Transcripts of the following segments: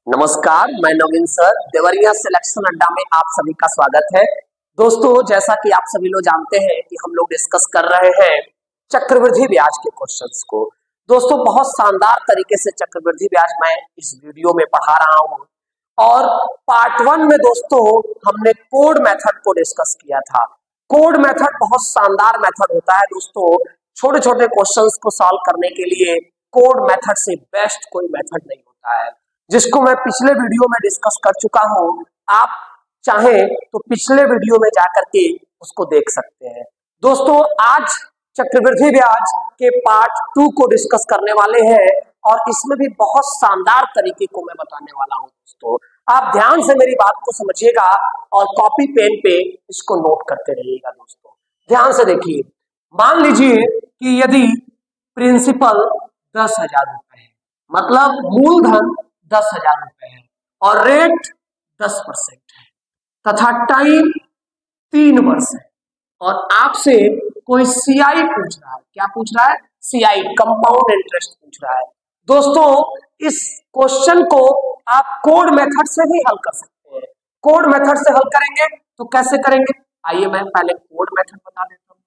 नमस्कार, मैं नवीन sir Deoria selection अड्डा में आप सभी का स्वागत है। दोस्तों, जैसा कि आप सभी लोग जानते हैं कि हम लोग डिस्कस कर रहे हैं चक्रवृद्धि ब्याज के क्वेश्चंस को। दोस्तों, बहुत शानदार तरीके से चक्रवृद्धि ब्याज मैं इस वीडियो में पढ़ा रहा हूं और पार्ट 1 में दोस्तों हमने कोड मेथड को डिस्कस किया था। कोड मेथड बहुत शानदार मेथड होता है दोस्तों। छोटे छोटे क्वेश्चंस को सॉल्व करने के लिए कोड मेथड से बेस्ट कोई मेथड नहीं होता है, जिसको मैं पिछले वीडियो में डिस्कस कर चुका हूं। आप चाहें तो पिछले वीडियो में जाकर के उसको देख सकते हैं। दोस्तों, आज चक्रवृद्धि ब्याज के पार्ट 2 को डिस्कस करने वाले हैं और इसमें भी बहुत शानदार तरीके को मैं बताने वाला हूं। दोस्तों, आप ध्यान से मेरी बात को समझिएगा और कॉपी पेन पे इसको नोट करते रहिएगा। दोस्तों, ध्यान से देखिए। मान लीजिए कि यदि प्रिंसिपल 10,000 रुपए है, मतलब मूलधन 10,000 रुपए है और रेट 10% है तथा टाइम 3 वर्ष है और आपसे कोई सीआई पूछ रहा है। क्या पूछ रहा है? सीआई, कंपाउंड इंटरेस्ट पूछ रहा है। दोस्तों, इस क्वेश्चन को आप कोड मेथड से भी हल कर सकते हैं। कोड मेथड से हल करेंगे तो कैसे करेंगे? आइए मैं पहले कोड मेथड बता देता हूं।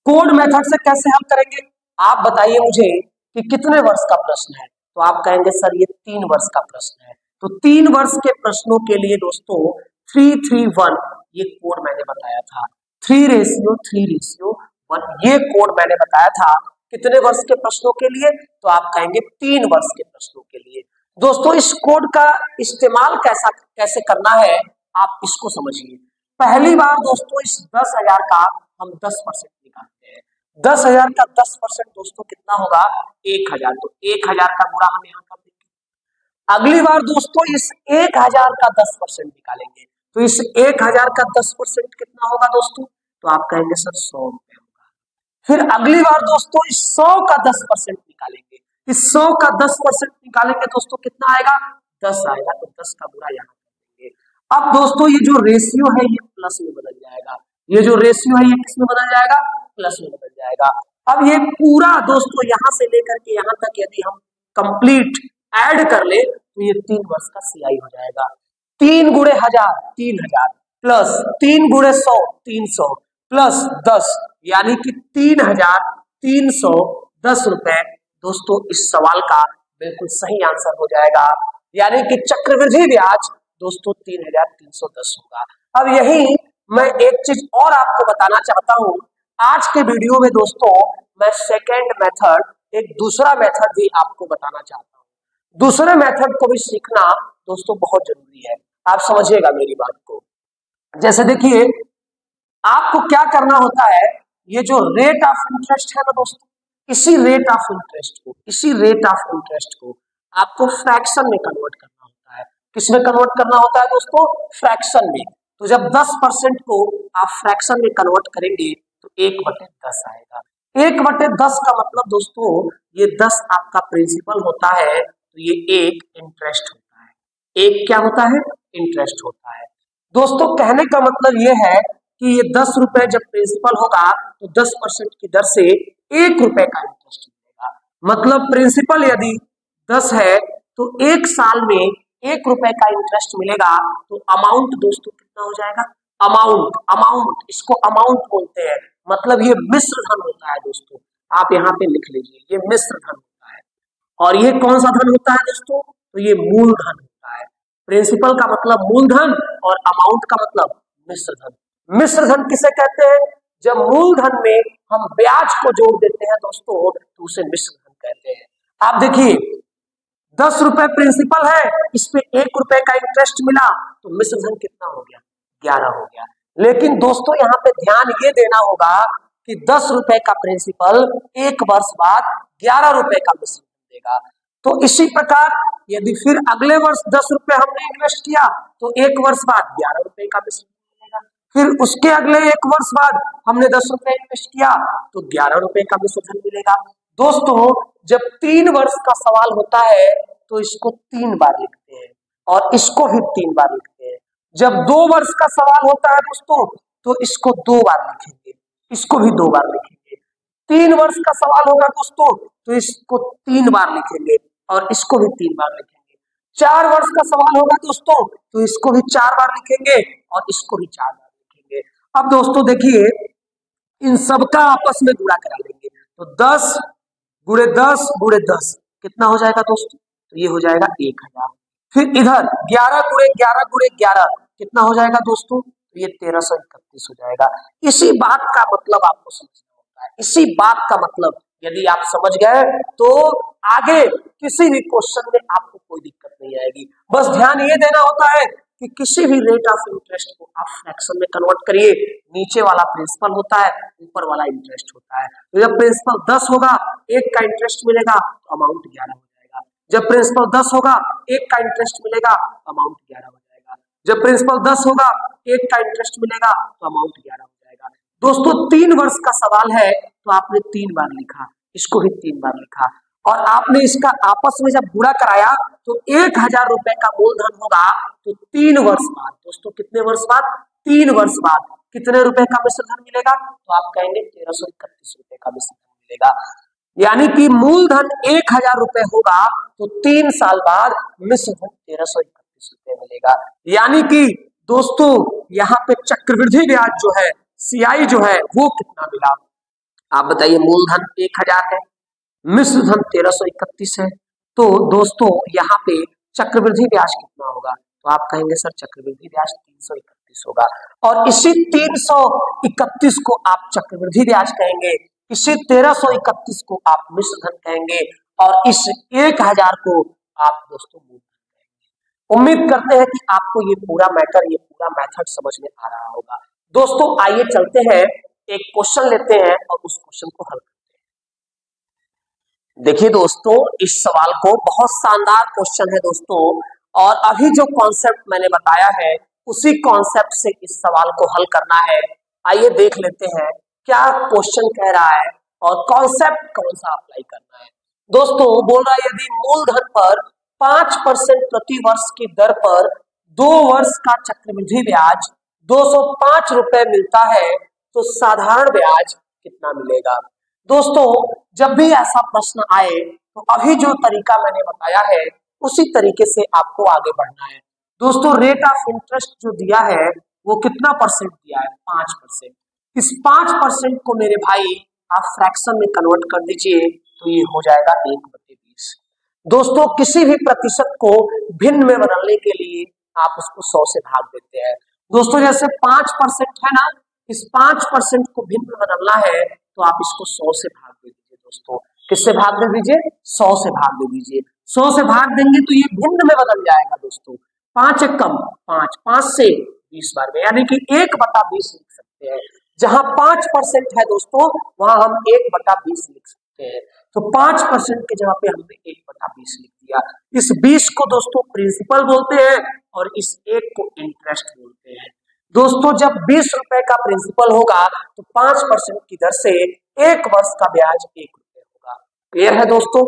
कोड मेथड से कैसे हल करेंगे? आप बताइए मुझे कि कितने वर्ष का प्रश्न है। तो आप कहेंगे सर ये 3 वर्ष का प्रश्न है। तो 3 वर्ष के प्रश्नों के लिए दोस्तों 331 ये कोड मैंने बताया था। 3:3:1 ये कोड मैंने बताया था। कितने वर्ष के प्रश्नों के लिए? तो आप कहेंगे 3 वर्ष के प्रश्नों के लिए। दोस्तों, इस कोड का इस्तेमाल कैसे करना है आप इसको समझिए। पहली बार दोस्तों इस 10,000 का हम 10% निकालते हैं। 10,000 का 10% दोस्तों कितना होगा? 1,000। तो 1,000 का गुणा हम यहाँ कर देंगे। अगली बार दोस्तों इस 1,000 का 10% निकालेंगे। तो इस 1,000 का 10% कितना होगा दोस्तों? तो आप कहेंगे सर 100 रुपए होगा। फिर अगली बार दोस्तों इस 100 का 10% निकालेंगे। इस 100 का 10% निकालेंगे दोस्तों कितना आएगा? 10 आएगा। तो 10 का गुणा यहाँ कर देंगे। अब दोस्तों ये जो रेशियो है ये प्लस में बदल जाएगा। ये जो रेशियो है ये किस में बदल जाएगा? प्लस में बदल जाएगा। अब ये पूरा दोस्तों यहां से लेकर के यहां तक यदि हम कंप्लीट ऐड कर ले तो ये 3 वर्ष का सीआई हो जाएगा। 3 गुणे 1000 3,000 प्लस 3 गुणे 100 300 प्लस 10 यानी कि 3,310 रुपए दोस्तों इस सवाल का बिल्कुल सही आंसर हो जाएगा। यानी कि चक्रवृद्धि ब्याज दोस्तों 3,310 होगा। अब यही मैं एक चीज और आपको बताना चाहता हूं। आज के वीडियो में दोस्तों मैं सेकेंड मेथड, एक दूसरा मेथड भी आपको बताना चाहता हूं। दूसरे मेथड को भी सीखना दोस्तों बहुत जरूरी है। आप समझिएगा मेरी बात को। जैसे देखिए, आपको क्या करना होता है, ये जो रेट ऑफ इंटरेस्ट है ना दोस्तों, इसी रेट ऑफ इंटरेस्ट को आपको फ्रैक्शन में कन्वर्ट करना होता है। किसमें कन्वर्ट करना होता है दोस्तों? फ्रैक्शन में। तो जब 10% को आप फ्रैक्शन में कन्वर्ट करेंगे तो 1/10 आएगा। 1/10 का मतलब दोस्तों ये 10 आपका प्रिंसिपल होता है, तो ये 1 इंटरेस्ट होता है। 1 क्या होता है? इंटरेस्ट होता है। दोस्तों, कहने का मतलब ये है कि ये 10 रुपए जब प्रिंसिपल होगा तो 10% की दर से 1 रुपए का इंटरेस्ट मिलेगा। मतलब प्रिंसिपल यदि 10 है तो 1 साल में 1 रुपए का इंटरेस्ट मिलेगा। तो अमाउंट दोस्तों कितना हो जाएगा? अमाउंट इसको अमाउंट बोलते हैं। मतलब ये मिश्र धन होता है दोस्तों। आप यहाँ पे लिख लीजिए, ये मिश्र धन होता है। और ये कौन सा धन होता है दोस्तों? तो ये मूलधन होता है। प्रिंसिपल का मतलब मूलधन और अमाउंट का मतलब मिश्र धन। मिश्र धन किसे कहते हैं? जब मूलधन में हम ब्याज को जोड़ देते हैं दोस्तों तो उसे मिश्र धन कहते हैं। आप देखिए, 10 रुपए प्रिंसिपल है, इस पे 1 रुपए का इंटरेस्ट मिला तो मिश्र धन कितना हो गया? 11 हो गया। लेकिन दोस्तों यहाँ पे ध्यान ये देना होगा कि 10 रुपए का प्रिंसिपल 1 वर्ष बाद 11 रुपए का मिश्र धन देगा। तो इसी प्रकार यदि फिर अगले वर्ष 10 रुपए हमने इन्वेस्ट किया तो 1 वर्ष बाद 11 रुपए का मिश्र धन मिलेगा। फिर उसके अगले 1 वर्ष बाद हमने 10 रुपए इन्वेस्ट किया तो 11 रुपए का मिश्र धन मिलेगा। दोस्तों, जब 3 वर्ष का सवाल होता है तो इसको 3 बार लिखते हैं और इसको भी 3 बार लिखते हैं। जब 2 वर्ष का सवाल होता है दोस्तों तो इसको 2 बार लिखेंगे, इसको भी 2 बार लिखेंगे। 3 वर्ष का सवाल होगा दोस्तों तो इसको 3 बार लिखेंगे और इसको भी 3 बार लिखेंगे। 4 वर्ष का सवाल होगा दोस्तों तो इसको भी 4 बार लिखेंगे और इसको भी 4 बार लिखेंगे। अब दोस्तों देखिए इन सबका आपस में गुणा करा लेंगे तो 10 गुणे 10 गुणे 10 कितना हो जाएगा दोस्तों, तो ये हो जाएगा 1000। फिर इधर 11 गुणे 11 गुणे 11 कितना हो जाएगा दोस्तों, तो ये 1331 हो जाएगा। इसी बात का मतलब आपको समझना होता है, इसी बात का मतलब यदि आप समझ गए तो आगे किसी भी क्वेश्चन में आपको कोई दिक्कत नहीं आएगी। बस ध्यान ये देना होता है कि किसी भी रेट ऑफ इंटरेस्ट को आप फ्रैक्शन में कन्वर्ट करिए, नीचे वाला प्रिंसिपल होता है, ऊपर वाला इंटरेस्ट होता है। तो जब प्रिंसिपल 10 होगा, 1 का इंटरेस्ट मिलेगा तो अमाउंट 11 हो जाएगा। जब प्रिंसिपल 10 होगा, 1 का इंटरेस्ट मिलेगा तो अमाउंट 11 हो जाएगा। जब प्रिंसिपल 10 होगा, 1 का इंटरेस्ट मिलेगा तो अमाउंट 11 हो जाएगा। दोस्तों 3 वर्ष का सवाल है तो आपने 3 बार लिखा, इसको भी 3 बार लिखा और आपने इसका आपस में जब गुणा कराया तो 1000 रुपए का मूलधन होगा तो 3 वर्ष बाद, दोस्तों कितने वर्ष बाद, 3 वर्ष बाद कितने रुपए का मिश्रधन मिलेगा, तो आप कहेंगे 1331 रुपए का मिश्रधन मिलेगा। यानी कि मूलधन 1000 रुपए होगा तो 3 साल बाद मिश्रधन 1331 रुपए मिलेगा। यानी कि दोस्तों यहाँ पे चक्रवृद्धि ब्याज जो है, CI जो है वो कितना मिला, आप बताइए। मूलधन 1000 है, मिश्रधन 1331 है, तो दोस्तों यहाँ पे चक्रवृद्धि ब्याज कितना होगा, तो आप कहेंगे सर चक्रवृद्धि ब्याज 331 होगा। और इसी 331 को आप चक्रवृद्धि ब्याज कहेंगे, इसी 1331 को आप मिश्रधन कहेंगे और इस 1000 को आप दोस्तों मूलधन कहेंगे। उम्मीद करते हैं कि आपको ये पूरा मैटर, ये पूरा मेथड समझ में आ रहा होगा। दोस्तों आइए चलते हैं, एक क्वेश्चन लेते हैं और उस क्वेश्चन को हल करते हैं। देखिए दोस्तों इस सवाल को, बहुत शानदार क्वेश्चन है दोस्तों, और अभी जो कॉन्सेप्ट मैंने बताया है उसी कॉन्सेप्ट से इस सवाल को हल करना है। आइए देख लेते हैं क्या क्वेश्चन कह रहा है और कॉन्सेप्ट कौन सा अप्लाई करना है। दोस्तों बोल रहा है यदि मूलधन पर 5% प्रति वर्ष की दर पर 2 वर्ष का चक्रवृद्धि ब्याज 205 रुपए मिलता है तो साधारण ब्याज कितना मिलेगा। दोस्तों जब भी ऐसा प्रश्न आए तो अभी जो तरीका मैंने बताया है उसी तरीके से आपको आगे बढ़ना है। दोस्तों रेट ऑफ इंटरेस्ट जो दिया है वो कितना परसेंट दिया है, 5%। इस 5% को मेरे भाई आप फ्रैक्शन में कन्वर्ट कर दीजिए तो ये हो जाएगा 1/20। दोस्तों किसी भी प्रतिशत को भिन्न में बदलने के लिए आप उसको 100 से भाग देते हैं। दोस्तों जैसे 5% है ना, इस 5% को भिन्न में बदलना है तो आप इसको 100 से भाग दे दीजिए। दोस्तों किससे भाग दे दीजिए, 100 से भाग दे दीजिए। 100 से भाग देंगे तो ये भिन्न में बदल जाएगा दोस्तों। 5 एक कम 5, 5 से 20 बार में, यानी कि 1/20 लिख सकते हैं। जहां 5% है दोस्तों वहां हम 1/20 लिख सकते हैं। तो 5% की जगह पे हमने 1/20 लिख दिया। इस 20 को दोस्तों प्रिंसिपल बोलते हैं और इस 1 को इंटरेस्ट बोलते हैं। दोस्तों जब 20 रुपए का प्रिंसिपल होगा तो 5% की दर से 1 वर्ष का ब्याज 1 रुपए होगा। क्लियर है दोस्तों।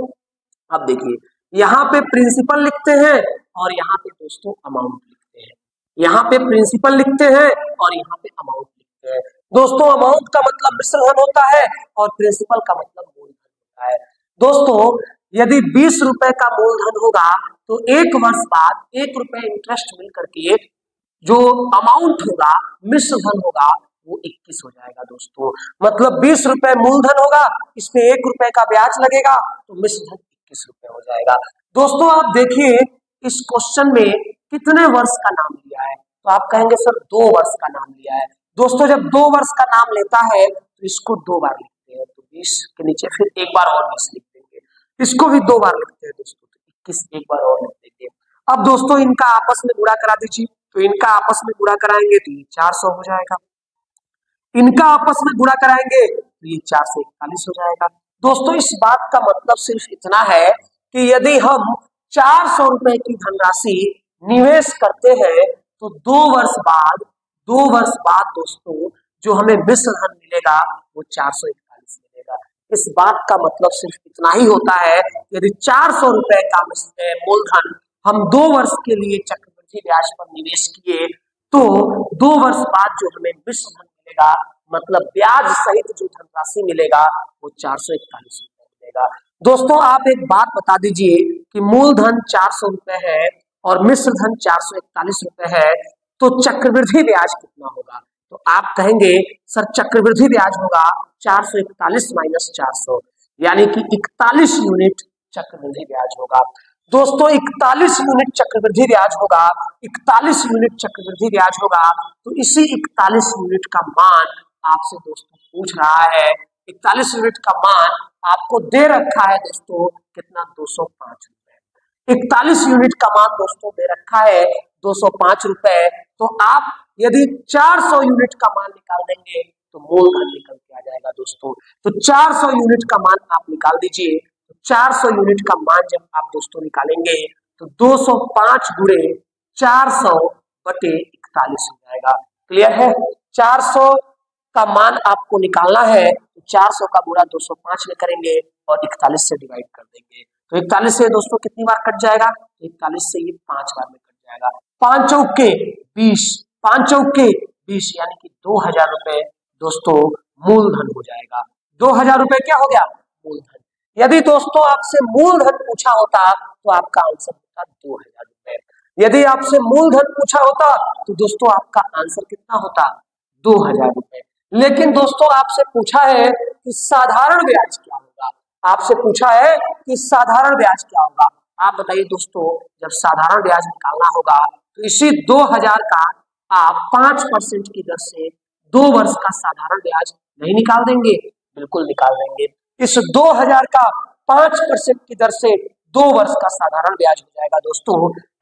अब देखिए यहाँ पे प्रिंसिपल लिखते हैं और यहाँ पे दोस्तों अमाउंट लिखते हैं। यहाँ पे प्रिंसिपल लिखते हैं और यहाँ पे अमाउंट लिखते हैं। दोस्तों अमाउंट का मतलब मिश्रधन होता है और प्रिंसिपल का मतलब मूलधन होता है। दोस्तों यदि 20 रुपए का मूलधन होगा तो 1 वर्ष बाद 1 रुपए इंटरेस्ट मिल करके जो अमाउंट होगा, मिश्रधन होगा, वो 21 हो जाएगा दोस्तों। मतलब 20 रुपए मूलधन होगा, इसमें 1 रुपए का ब्याज लगेगा तो मिश्रधन 21 रुपए हो जाएगा। दोस्तों आप देखिए इस क्वेश्चन में कितने वर्ष का नाम लिया है, तो आप कहेंगे सर 2 वर्ष का नाम लिया है। दोस्तों जब 2 वर्ष का नाम लेता है तो इसको 2 बार लिखते हैं, तो 20 के नीचे फिर एक बार और 20 लिख देंगे। इसको भी 2 बार लिखते हैं दोस्तों, तो 21 एक बार और लिख देंगे। अब दोस्तों इनका आपस में गुणा करा दीजिए, तो इनका आपस में गुणा कराएंगे तो ये 400 हो जाएगा। इनका आपस में गुणा कराएंगे तो ये 4 से 41 हो जाएगा। दोस्तों इस बात का मतलब सिर्फ इतना है कि यदि हम 400 रुपए की धनराशि निवेश करते हैं तो 2 वर्ष बाद दोस्तों जो हमें मिश्रधन मिलेगा वो 441 मिलेगा। इस बात का मतलब सिर्फ इतना ही होता है, यदि 400 रुपए का मूलधन हम 2 वर्ष के लिए चक्रवृद्धि ब्याज पर निवेश किए तो 2 वर्ष बाद जो हमें मिश्रधन मिलेगा, मतलब ब्याज सहित जो धनराशि मिलेगा वो 441 रुपए मिलेगा। दोस्तों आप एक बात बता दीजिए कि मूलधन 400 रुपए है और मिश्र धन 441 रुपए है, तो चक्रवृद्धि ब्याज कितना होगा? तो आप कहेंगे सर चक्रवृद्धि ब्याज होगा 441 माइनस 400, यानी कि 41 यूनिट चक्रवृद्धि ब्याज होगा। दोस्तों 41 यूनिट चक्रवृद्धि ब्याज होगा, 41 यूनिट चक्रवृद्धि ब्याज होगा, तो इसी 41 यूनिट का मान आपसे दोस्तों पूछ रहा है। 41 यूनिट का मान आपको दे रखा है दोस्तों कितना, 205 रुपए। 41 यूनिट का मान दोस्तों दे रखा है 205 रुपए। तो आप यदि 400 यूनिट का मान निकाल देंगे तो मूलधन निकल के आ जाएगा दोस्तों। तो 400 यूनिट का मान आप निकाल दीजिए। 400 यूनिट का मान जब आप दोस्तों निकालेंगे तो 205 गुणे 400 बटे 41 हो जाएगा। क्लियर है? 400 का मान आपको निकालना है तो 400 का गुणा 205 में करेंगे और 41 से डिवाइड कर देंगे। तो 41 से दोस्तों कितनी बार कट जाएगा? 41 से ये 5 बार में कट जाएगा। 5 चौके 20, 5 चौके 20 यानी कि 2000 रुपए दोस्तों मूलधन हो जाएगा। 2000 रुपए क्या हो गया? मूलधन। यदि दोस्तों आपसे मूलधन पूछा होता तो आपका आंसर होता 2000 रुपए। यदि आपसे मूलधन पूछा होता तो दोस्तों आपका आंसर कितना होता? 2000 रुपए। लेकिन दोस्तों आपसे पूछा है कि साधारण ब्याज क्या होगा। आपसे पूछा है कि साधारण ब्याज क्या होगा। आप बताइए दोस्तों, जब साधारण ब्याज निकालना होगा तो इसी 2000 का आप 5% की दर से 2 वर्ष का साधारण ब्याज नहीं निकाल देंगे? बिल्कुल निकाल देंगे। इस 2000 का 5% की दर से 2 वर्ष का साधारण ब्याज हो जाएगा दोस्तों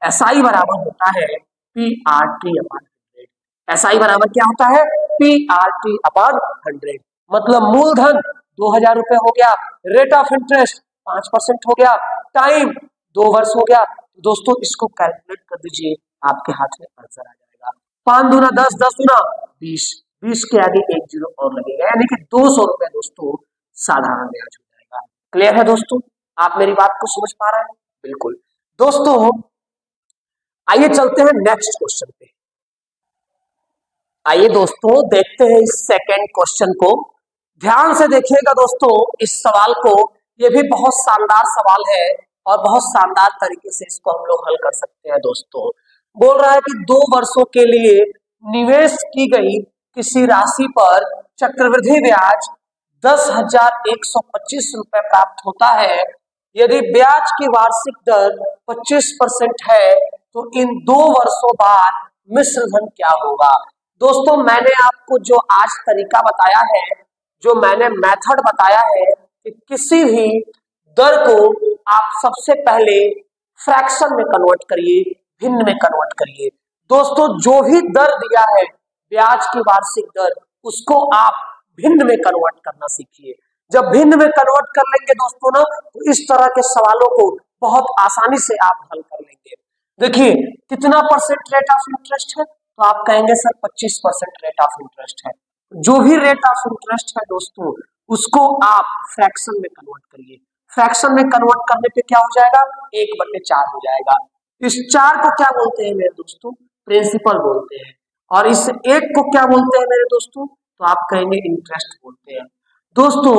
एसआई बराबर होता है PRT अपॉन 100। एसआई बराबर क्या होता है? PRT upon 100। मतलब मूलधन 2000 रुपए हो गया, रेट ऑफ इंटरेस्ट 5% हो गया, टाइम 2 वर्ष हो गया। दोस्तों इसको कैलकुलेट कर दीजिए, आपके हाथ में आंसर आ जाएगा। 5 दूना 10, 10 दूना 20, 20 के आगे 1 जीरो और लगेगा, यानी कि 200 रुपए दोस्तों साधारण ब्याज हो जाएगा। क्लियर है दोस्तों? आप मेरी बात को समझ पा रहे हैं? बिल्कुल। दोस्तों आइए चलते हैं नेक्स्ट क्वेश्चन पे। आइए दोस्तों देखते हैं इस सेकंड क्वेश्चन को। ध्यान से देखिएगा दोस्तों इस सवाल को, ये भी बहुत शानदार सवाल है और बहुत शानदार तरीके से इसको हम लोग हल कर सकते हैं दोस्तों। बोल रहा है कि 2 वर्षों के लिए निवेश की गई किसी राशि पर चक्रवृद्धि ब्याज 10,125 रुपए प्राप्त होता है। यदि ब्याज की वार्षिक दर 25% है तो इन 2 वर्षों बाद मिश्र धन क्या होगा? दोस्तों मैंने आपको जो आज तरीका बताया है, जो मैंने मेथड बताया है कि किसी भी दर को आप सबसे पहले फ्रैक्शन में कन्वर्ट करिए, भिन्न में कन्वर्ट करिए। दोस्तों जो भी दर दिया है ब्याज की वार्षिक दर, उसको आप भिन्न में कन्वर्ट करना सीखिए। जब भिन्न में कन्वर्ट कर लेंगे दोस्तों ना, तो इस तरह के सवालों को बहुत आसानी से आप हल कर लेंगे। देखिए कितना परसेंट रेट ऑफ इंटरेस्ट है, तो आप कहेंगे सर 25% रेट ऑफ इंटरेस्ट है। जो भी रेट ऑफ इंटरेस्ट है दोस्तों उसको आप फ्रैक्शन में कन्वर्ट करिए। फ्रैक्शन में कन्वर्ट करने पे क्या हो जाएगा? 1/4 हो जाएगा। इस 4 को क्या बोलते हैं मेरे दोस्तों? प्रिंसिपल बोलते हैं। और इस 1 को क्या बोलते हैं मेरे दोस्तों? तो आप कहेंगे इंटरेस्ट बोलते हैं। दोस्तों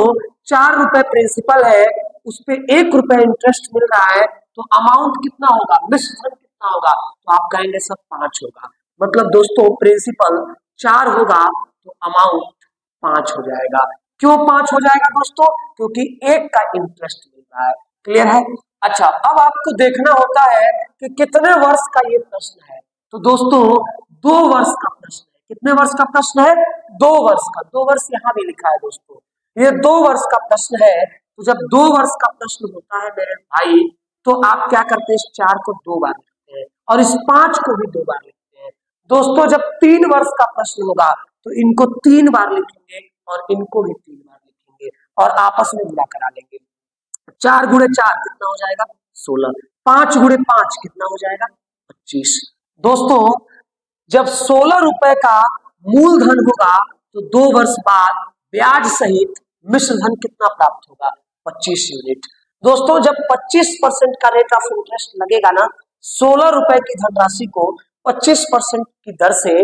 4 रुपए प्रिंसिपल है, उस पे 1 रुपए इंटरेस्ट मिल रहा है, तो अमाउंट कितना होगा? मिश्र धन कितना होगा? तो आप कहेंगे सर 5 होगा। मतलब दोस्तों प्रिंसिपल 4 होगा तो अमाउंट 5 हो जाएगा। क्यों 5 हो जाएगा दोस्तों? क्योंकि 1 का इंटरेस्ट मिल रहा है। क्लियर है? अच्छा अब आपको देखना होता है कि कितने वर्ष का ये प्रश्न है। तो दोस्तों 2 वर्ष का प्रश्न है। कितने वर्ष का प्रश्न है? 2 वर्ष का। 2 वर्ष यहाँ भी लिखा है दोस्तों, ये 2 वर्ष का प्रश्न है। तो जब 2 वर्ष का प्रश्न होता है मेरे भाई, तो आप क्या करते हैं? इस 4 को 2 बार लिखते हैं और इस 5 को भी 2 बार लिखते हैं। दोस्तों जब 3 वर्ष का प्रश्न होगा तो इनको 3 बार लिखेंगे और इनको भी 3 बार लिखेंगे और आपस में गुणा करा लेंगे। 4 गुणे 4 कितना हो जाएगा? 16। 5 गुणे 5 कितना हो जाएगा? 25। दोस्तों जब 16 रुपए का मूलधन होगा तो 2 वर्ष बाद ब्याज सहित मिश्र धन कितना प्राप्त होगा? 25 यूनिट। दोस्तों जब 25% का रेट ऑफ इंटरेस्ट लगेगा ना, 16 रुपए की धनराशि को 25% की दर से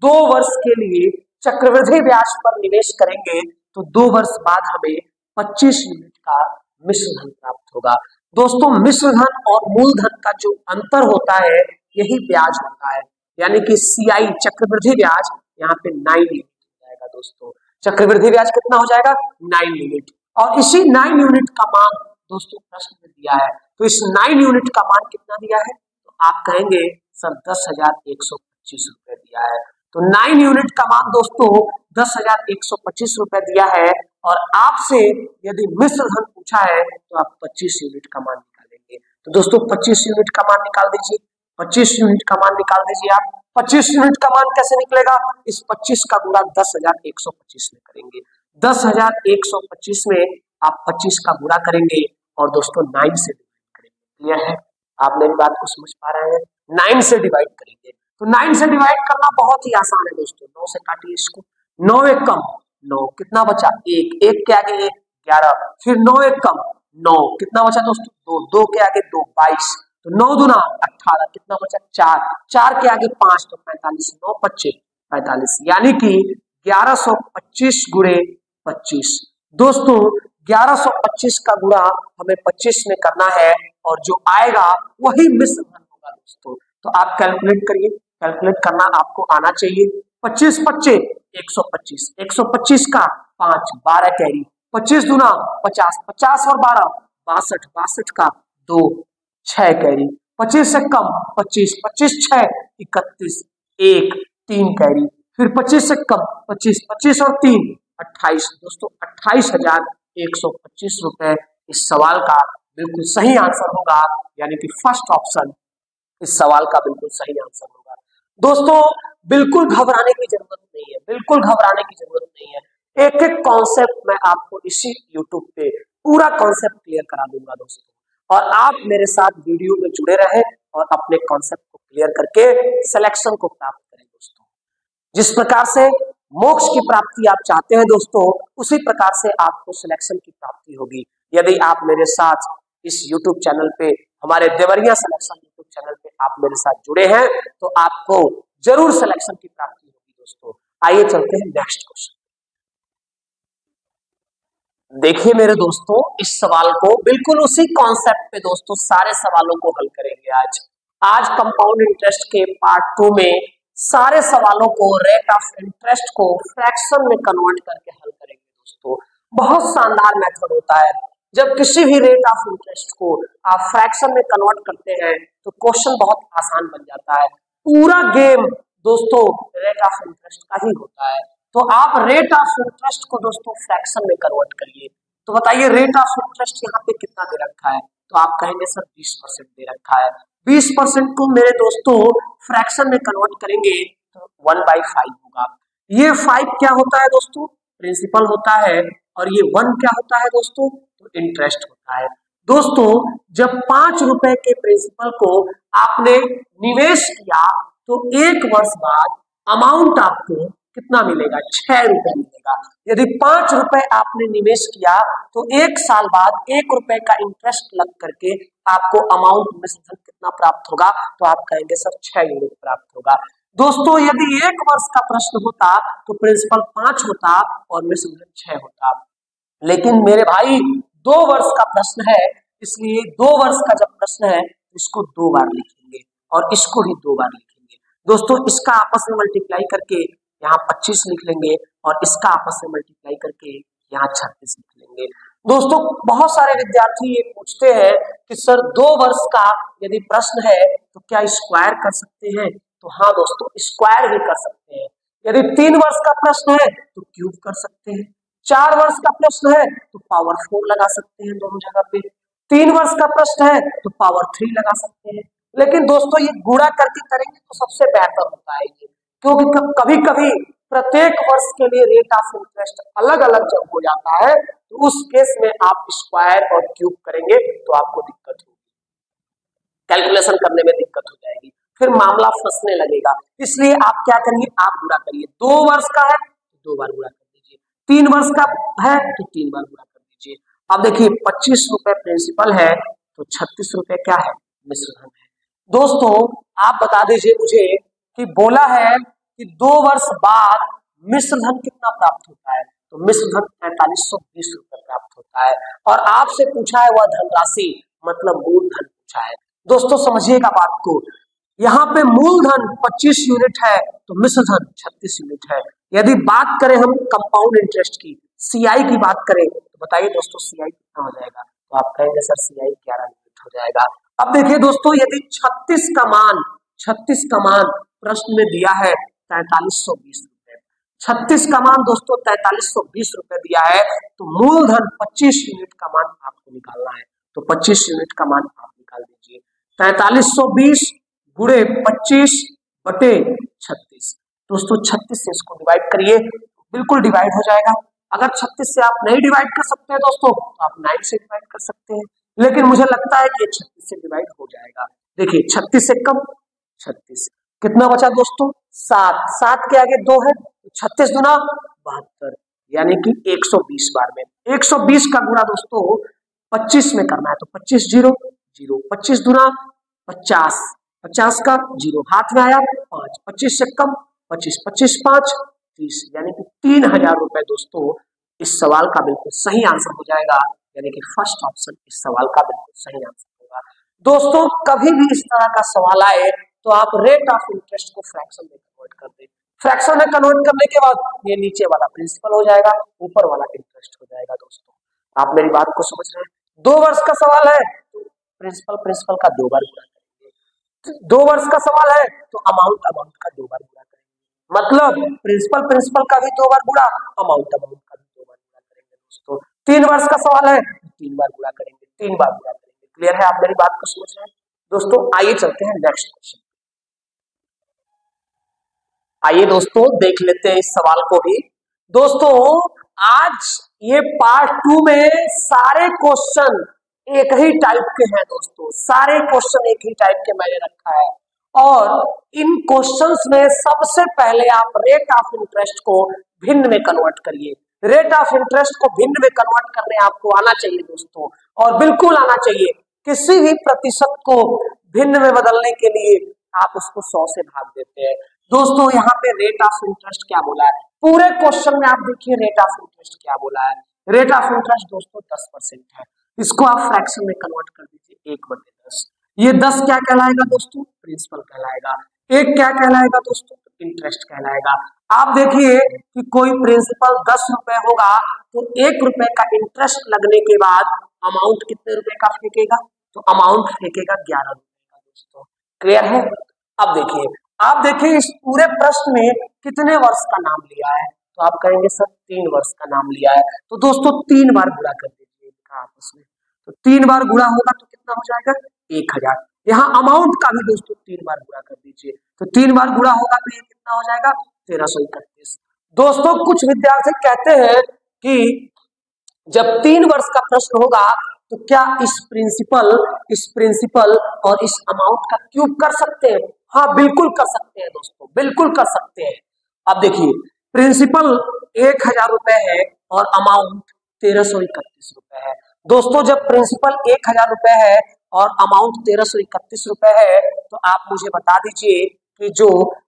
2 वर्ष के लिए चक्रवृद्धि ब्याज पर निवेश करेंगे तो 2 वर्ष बाद हमें 25 यूनिट का मिश्र धन प्राप्त होगा। दोस्तों मिश्र धन और मूलधन का जो अंतर होता है यही ब्याज होता है, यानी कि CI चक्रवृद्धि ब्याज यहाँ पे 9 यूनिट हो जाएगा। दोस्तों चक्रवृद्धि ब्याज कितना हो जाएगा? 9 यूनिट। और इसी 9 यूनिट का मान दोस्तों प्रश्न में दिया है, तो इस 9 यूनिट का मान कितना दिया है? तो आप कहेंगे सर 10,125 रुपए दिया है। तो 9 यूनिट का मान दोस्तों 10,125 रुपए दिया है, और आपसे यदि मिश्र धन पूछा है तो आप 25 यूनिट का मान निकालेंगे। तो दोस्तों 25 यूनिट का मान निकाल दीजिए, 25 यूनिट का मान निकाल दीजिए आप। 25 यूनिट का मान कैसे निकलेगा? इस 25 का गुणा 10,125 में करेंगे। 10,125 में आप 25 का गुणा करेंगे और दोस्तों 9 से डिवाइड करेंगे। क्लियर है? आप मेरी बात को समझ पा रहे हैं? 9 से डिवाइड करेंगे, तो 9 से डिवाइड करना बहुत ही आसान है दोस्तों। 9 से काटिए इसको, 9 एक कम 9, कितना बचा? 1, 1 के आगे 1, 11, फिर 9 एक कम 9, कितना बचा दोस्तों? 2, 2 के आगे 2, 22, तो 9 दूना 18, कितना बचा? 4, 4 के आगे 5, तो 45, 9 25 45, यानी कि 1125 गुणे 25। दोस्तों 1125 का गुणा हमें 25 में करना है, और जो आएगा वही मिश्र धन होगा दोस्तों। तो आप कैलकुलेट करिए, कैलकुलेट करना आपको आना चाहिए। 25 25 125, 125 का 5 12 कैरी, 25 दूना 50, 50 और 12 62, 62 का 2 6 कैरी, 25 से कम 25, 25 6 31, 1 3 कैरी, फिर 25 से कम 25, 25 और 3 28। दोस्तों 28,125 रुपए इस सवाल का बिल्कुल सही आंसर होगा, यानी कि फर्स्ट ऑप्शन इस सवाल का बिल्कुल सही आंसर होगा। दोस्तों बिल्कुल घबराने की जरूरत नहीं है, बिल्कुल घबराने की जरूरत नहीं है। एक एक कॉन्सेप्ट मैं आपको इसी यूट्यूब पे पूरा कॉन्सेप्ट क्लियर करा दूंगा दोस्तों, और आप मेरे साथ वीडियो में जुड़े रहें और अपने कॉन्सेप्ट को क्लियर करके सिलेक्शन को प्राप्त करें दोस्तों। जिस प्रकार से मोक्ष की प्राप्ति आप चाहते हैं दोस्तों, उसी प्रकार से आपको सिलेक्शन की प्राप्ति होगी यदि आप मेरे साथ इस YouTube चैनल पे, हमारे देवरिया सिलेक्शन YouTube चैनल पे आप मेरे साथ जुड़े हैं, तो आपको जरूर सिलेक्शन की प्राप्ति होगी दोस्तों। आइए चलते हैं नेक्स्ट क्वेश्चन। देखिए मेरे दोस्तों, इस सवाल को बिल्कुल उसी कॉन्सेप्ट पे दोस्तों सारे सवालों को हल करेंगे आज कंपाउंड इंटरेस्ट के पार्ट 2 में सारे सवालों को, रेट ऑफ इंटरेस्ट को फ्रैक्शन में कन्वर्ट करके हल करेंगे दोस्तों। बहुत शानदार मेथड होता है। जब किसी भी रेट ऑफ इंटरेस्ट को आप फ्रैक्शन में कन्वर्ट करते हैं तो क्वेश्चन बहुत आसान बन जाता है। पूरा गेम दोस्तों रेट ऑफ इंटरेस्ट का ही होता है। तो आप रेट ऑफ इंटरेस्ट को दोस्तों फ्रैक्शन में कन्वर्ट करिए। तो बताइए रेट ऑफ इंटरेस्ट यहाँ पे कितना दे रखा है? तो आप कहेंगे सर 20% दे रखा है। 20% को मेरे दोस्तों फ्रैक्शन में कन्वर्ट करेंगे तो 1/5 होगा। ये 5 क्या होता है दोस्तों? प्रिंसिपल होता है, और ये 1 क्या होता है दोस्तों? तो इंटरेस्ट होता है। दोस्तों जब 5 रुपए के प्रिंसिपल को आपने निवेश किया तो 1 वर्ष बाद अमाउंट आपको कितना मिलेगा? 6 रुपए मिलेगा। यदि 5 रुपए आपने निवेश किया तो 1 साल बाद 1 रुपए का इंटरेस्ट लग करके आपको अमाउंट मिश्र धन कितना प्राप्त होगा? तो आप कहेंगे सर 6 यूनिट प्राप्त होगा। दोस्तों यदि 1 वर्ष का प्रश्न होता तो प्रिंसिपल 5 होता और मिश्र धन 6 होता, लेकिन मेरे भाई 2 वर्ष का प्रश्न है, इसलिए 2 वर्ष का जब प्रश्न है इसको 2 बार लिखेंगे और इसको भी 2 बार लिखेंगे। दोस्तों इसका आपस में मल्टीप्लाई करके यहाँ 25 लिख लेंगे और इसका आपस में मल्टीप्लाई करके यहाँ 36 लिख लेंगे। दोस्तों बहुत सारे विद्यार्थी ये पूछते हैं कि सर 2 वर्ष का यदि प्रश्न है तो क्या स्क्वायर कर सकते हैं? तो हाँ दोस्तों स्क्वायर भी कर सकते हैं। यदि 3 वर्ष का प्रश्न है तो क्यूब कर सकते हैं। 4 वर्ष का प्रश्न है तो पावर 4 लगा सकते हैं दोनों जगह पे। 3 वर्ष का प्रश्न है तो पावर 3 लगा सकते हैं। लेकिन दोस्तों ये गुणा करके करेंगे तो सबसे बेहतर होता है ये, क्योंकि कभी कभी प्रत्येक वर्ष के लिए रेट ऑफ इंटरेस्ट अलग अलग जब हो जाता है तो उस केस में आप स्क्वायर और क्यूब करेंगे तो आपको दिक्कत होगी, कैलकुलेशन करने में दिक्कत हो जाएगी, फिर मामला फंसने लगेगा। इसलिए आप क्या करिए, आप गुणा करिए। 2 वर्ष का है तो 2 बार गुणा कर दीजिए, 3 वर्ष का है तो 3 बार गुणा कर दीजिए। अब देखिए 25 रुपए प्रिंसिपल है तो 36 रुपए क्या है? मिश्र धन है। दोस्तों आप बता दीजिए मुझे कि बोला है कि 2 वर्ष बाद मिश्र धन कितना प्राप्त होता है? तो मिश्र धन 4320 रुपए प्राप्त होता है। और आपसे पूछा है वह धनराशि मतलब मूलधन पूछा है। दोस्तों समझिएगा बात को, यहाँ पे मूलधन 25 यूनिट है तो मिश्र धन 36 यूनिट है। यदि बात करें हम कंपाउंड इंटरेस्ट की, सीआई की बात करें तो बताइए दोस्तों सीआई कितना हो जाएगा, तो आप कहेंगे सर सीआई 11 यूनिट हो जाएगा। अब देखिए दोस्तों, यदि 36 का मान प्रश्न में दिया है 4320 रुपए, 36 का मान दोस्तों 4320 रुपए दिया है, तो मूलधन 25 यूनिट का मान आपको निकालना है। तो 25 यूनिट का मान आप निकाल दीजिए, 4320 गुणे 25 बटे 36। दोस्तों 36 से इसको डिवाइड करिए, बिल्कुल डिवाइड हो जाएगा। अगर 36 से आप नहीं डिवाइड कर सकते हैं दोस्तों तो आप 9 से डिवाइड कर सकते हैं, लेकिन मुझे लगता है कि 36 से डिवाइड हो जाएगा। देखिए 36 से कम 36, कितना बचा दोस्तों 7, 7 के आगे 2 है, 36 दुना 72, यानी कि 120 बार में 120 का गुणा दोस्तों 25 में करना है, तो 25 0 0, 25 दुना 50, 50 का 0 हाथ में आया 5, 25 से कम 25, 25 5 30, यानी कि 3000 रुपए दोस्तों इस सवाल का बिल्कुल सही आंसर हो जाएगा, यानी कि फर्स्ट ऑप्शन इस सवाल का बिल्कुल सही आंसर होगा। दोस्तों कभी भी इस तरह का सवाल आए तो आप रेट ऑफ इंटरेस्ट को फ्रैक्शन में कन्वर्ट कर दें। फ्रैक्शन में कन्वर्ट करने के बाद ये नीचे वाला प्रिंसिपल हो जाएगा, ऊपर वाला इंटरेस्ट हो जाएगा। दोस्तों आप मेरी बात को समझ रहे हैं? 2 वर्ष का सवाल है तो प्रिंसिपल का 2 बार गुणा करेंगे, 2 वर्ष का सवाल है तो अमाउंट का 2 बार गुणा करेंगे, मतलब प्रिंसिपल का भी 2 बार गुणा, अमाउंट का भी 2 बार गुणा करेंगे। दोस्तों 3 वर्ष का सवाल है तो 3 बार गुणा करेंगे, 3 बार गुणा करेंगे। क्लियर है? आप मेरी बात को समझ रहे हैं? दोस्तों आइए चलते हैं नेक्स्ट क्वेश्चन। आइए दोस्तों देख लेते हैं इस सवाल को भी। दोस्तों आज ये पार्ट 2 में सारे क्वेश्चन एक ही टाइप के हैं। दोस्तों सारे क्वेश्चन एक ही टाइप के मैंने रखा है, और इन क्वेश्चंस में सबसे पहले आप रेट ऑफ इंटरेस्ट को भिन्न में कन्वर्ट करिए। रेट ऑफ इंटरेस्ट को भिन्न में कन्वर्ट करने आपको आना चाहिए दोस्तों, और बिल्कुल आना चाहिए। किसी भी प्रतिशत को भिन्न में बदलने के लिए आप उसको 100 से भाग देते हैं। दोस्तों यहाँ पे रेट ऑफ इंटरेस्ट क्या बोला है, पूरे क्वेश्चन में आप देखिए रेट ऑफ इंटरेस्ट क्या बोला है। रेट ऑफ इंटरेस्ट दोस्तों 10% है, इसको आप फ्रैक्शन में कन्वर्ट कर दीजिए 1/10। ये 10 क्या कहलाएगा दोस्तों? प्रिंसिपल कहलाएगा। 1 क्या कहलाएगा दोस्तों? इंटरेस्ट कहलाएगा। आप देखिए कि कोई प्रिंसिपल 10 रुपए होगा तो 1 रुपए का इंटरेस्ट लगने के बाद अमाउंट कितने रुपए का फेंकेगा? तो अमाउंट फेंकेगा 11 रुपए का। दोस्तों क्लियर है? अब देखिए, आप देखिए इस पूरे प्रश्न में कितने वर्ष का नाम लिया है, तो आप कहेंगे सर 3 वर्ष का नाम लिया है, तो दोस्तों 3 बार गुणा कर दीजिए आपस में, तो 3 बार गुणा होगा तो कितना हो जाएगा? 1000। यहाँ अमाउंट का भी दोस्तों 3 बार गुणा कर दीजिए, तो 3 बार गुणा होगा तो ये कितना हो जाएगा? 1331। दोस्तों कुछ विद्यार्थी कहते हैं कि जब 3 वर्ष का प्रश्न होगा तो क्या इस प्रिंसिपल और इस अमाउंट का क्यूब कर सकते हैं? हाँ बिल्कुल कर सकते हैं दोस्तों, बिल्कुल कर सकते हैं। अब देखिए प्रिंसिपल 1000 रुपए है और अमाउंट 1331 रुपए है। दोस्तों जब प्रिंसिपल 1000 रुपए है और अमाउंट 1331 रुपए है, तो आप मुझे बता दीजिए कि जो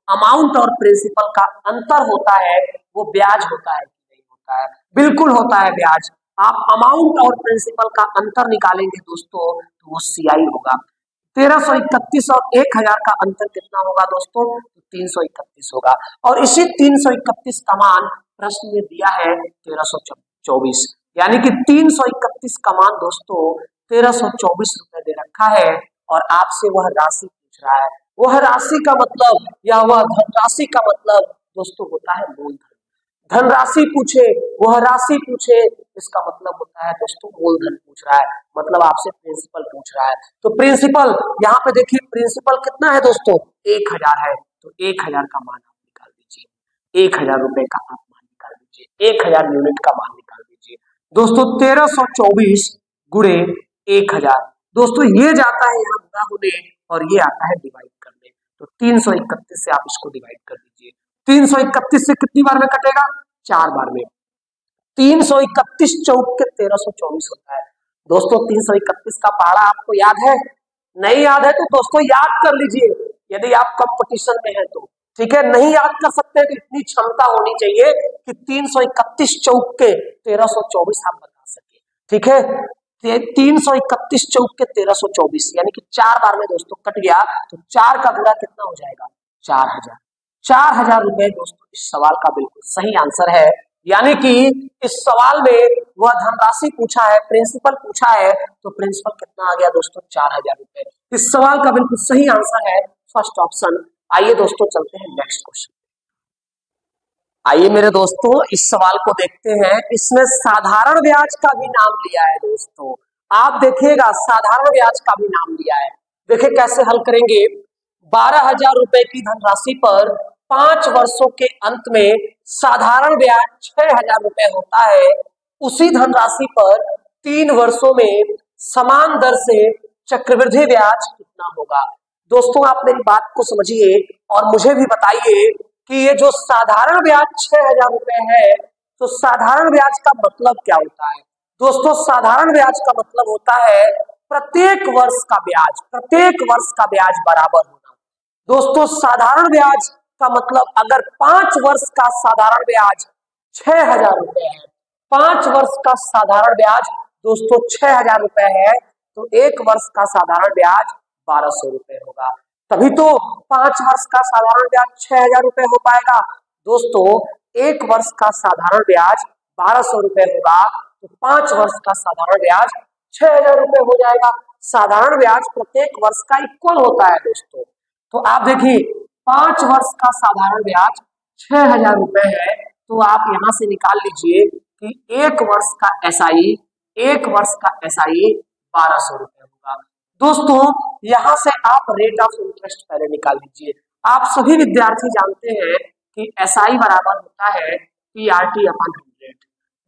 अमाउंट और प्रिंसिपल का अंतर होता है वो ब्याज होता है कि नहीं होता है? बिल्कुल होता है ब्याज। आप अमाउंट और प्रिंसिपल का अंतर निकालेंगे दोस्तों तो वो सीआई होगा। 1331 और 1000 का अंतर कितना होगा दोस्तों? 331 होगा, और इसी 331 का मान प्रश्न में दिया है 1324, यानी कि 331 का मान दोस्तों 1324 रुपए दे रखा है, और आपसे वह राशि पूछ रहा है। वह राशि का मतलब या वह धनराशि का मतलब दोस्तों होता है मूलधन। धनराशि पूछे, वह राशि पूछे, इसका मतलब होता है दोस्तों मूलधन पूछ रहा है, मतलब आपसे प्रिंसिपल पूछ रहा है। तो प्रिंसिपल यहाँ पे देखिए, प्रिंसिपल कितना है दोस्तों? 1000 है, तो 1000 का मान आप निकाल दीजिए, 1000 रुपए का आप मान निकाल दीजिए, 1000 यूनिट का मान निकाल दीजिए। दोस्तों 1324 गुणे 1000, दोस्तों ये जाता है यहाँ गुणा होने और ये आता है डिवाइड करने, तो 331 से आप इसको डिवाइड कर दीजिए। 331 से कितनी बार में कटेगा? 4 बार में। 331 चौक के 1324 होता है। दोस्तों 331 का पहाड़ा आपको याद है? नहीं याद है तो दोस्तों याद कर लीजिए, यदि आप कंपटीशन में है तो ठीक है, नहीं याद कर सकते तो इतनी क्षमता होनी चाहिए कि 331 चौक के 1324 आप बता सके। ठीक है, 331 चौक के 1324 यानी कि 4 बार में दोस्तों कट गया तो 4 का गुणा कितना हो जाएगा? 4000। 4000 रुपए दोस्तों इस सवाल का बिल्कुल सही आंसर है। यानी कि इस सवाल में वह धनराशि पूछा है, प्रिंसिपल पूछा है, तो प्रिंसिपल कितना आ गया दोस्तों? 4000 रुपए। इस सवाल का बिल्कुल सही आंसर है फर्स्ट ऑप्शन। आइए दोस्तों चलते हैं नेक्स्ट क्वेश्चन। आइए मेरे दोस्तों इस सवाल को देखते हैं। इसमें साधारण ब्याज का भी नाम लिया है दोस्तों, आप देखिएगा साधारण ब्याज का भी नाम लिया है। देखिए कैसे हल करेंगे। 12,000 रुपए की धनराशि पर 5 वर्षों के अंत में साधारण ब्याज 6,000 रुपए होता है। उसी धनराशि पर 3 वर्षों में समान दर से चक्रवृद्धि ब्याज कितना होगा? दोस्तों आप मेरी बात को समझिए और मुझे भी बताइए कि ये जो साधारण ब्याज 6,000 रुपए है, तो साधारण ब्याज का मतलब क्या होता है? दोस्तों साधारण ब्याज का मतलब होता है प्रत्येक वर्ष का ब्याज, प्रत्येक वर्ष का ब्याज बराबर होना। दोस्तों साधारण ब्याज का मतलब अगर 5 वर्ष का साधारण ब्याज 6,000 रुपए है, 5 वर्ष का साधारण ब्याज दोस्तों 6,000 रुपए है, तो 1 वर्ष का साधारण ब्याज 1200 रुपए होगा। तभी तो 5 वर्ष का साधारण ब्याज 6,000 रुपए हो पाएगा। दोस्तों 1 वर्ष का साधारण ब्याज 1200 रुपए होगा, तो 5 वर्ष का साधारण ब्याज 6,000 रुपए हो जाएगा। साधारण ब्याज प्रत्येक वर्ष का इक्वल होता है दोस्तों। तो आप देखिए 5 वर्ष का साधारण ब्याज 6,000 रुपए है, तो आप यहां से निकाल लीजिए कि 1 वर्ष का एसआई 1200 रुपए होगा। दोस्तों यहां से आप रेट ऑफ इंटरेस्ट पहले निकाल लीजिए। आप सभी विद्यार्थी जानते हैं कि एसआई बराबर होता है पीआरटी अपॉन 100।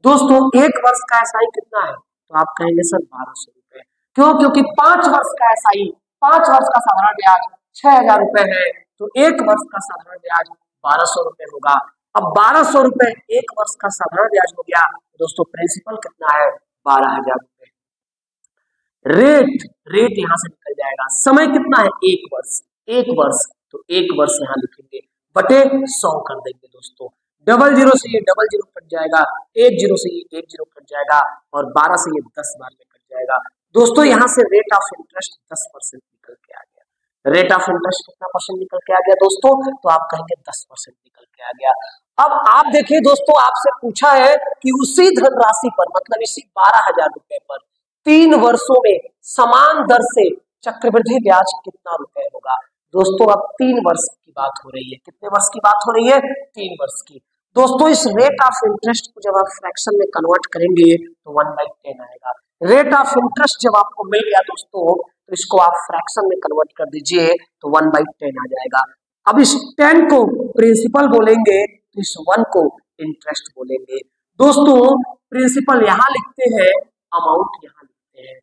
दोस्तों 1 वर्ष का एसआई कितना है? तो आप कहेंगे सर 1200 रुपए। क्यों? क्योंकि 5 वर्ष का एसआई, 5 वर्ष का साधारण ब्याज 6,000 रुपए है, तो 1 वर्ष का साधारण ब्याज 1200 रुपए होगा। अब 1200 रुपए 1 वर्ष का साधारण ब्याज हो गया। दोस्तों प्रिंसिपल कितना है? 12,000 रुपए। रेट यहां से निकल जाएगा। समय कितना है? 1 वर्ष। 1 वर्ष तो 1 वर्ष यहां लिखेंगे बटे 100 कर देंगे दोस्तों। 00 से ये 00 कट जाएगा, 10 से ये 10 कट जाएगा और 12 से ये 10 बार में कट जाएगा। दोस्तों यहां से रेट ऑफ इंटरेस्ट 10% निकल के आ गया। रेट ऑफ इंटरेस्ट कितना परसेंट निकल के आ गया दोस्तों? तो आप कहेंगे 10% निकल के आ गया। अब आप देखिए दोस्तों, आपसे पूछा है कि उसी धनराशि पर मतलब इसी 12,000 रुपए पर 3 वर्षों में समान दर से चक्रवृद्धि ब्याज कितना रुपए होगा? दोस्तों अब 3 वर्ष की बात हो रही है। कितने वर्ष की बात हो रही है? 3 वर्ष की। दोस्तों इस रेट ऑफ इंटरेस्ट को जब आप फ्रैक्शन में कन्वर्ट करेंगे तो 1/10 आएगा। रेट ऑफ इंटरेस्ट जब आपको मिल गया दोस्तों, तो इसको आप फ्रैक्शन में कन्वर्ट कर दीजिए तो 1/10 आ जाएगा। अब इस 10 को प्रिंसिपल बोलेंगे, तो इस 1 को इंटरेस्ट बोलेंगे। दोस्तों प्रिंसिपल यहां लिखते हैं, अमाउंट यहां लिखते हैं।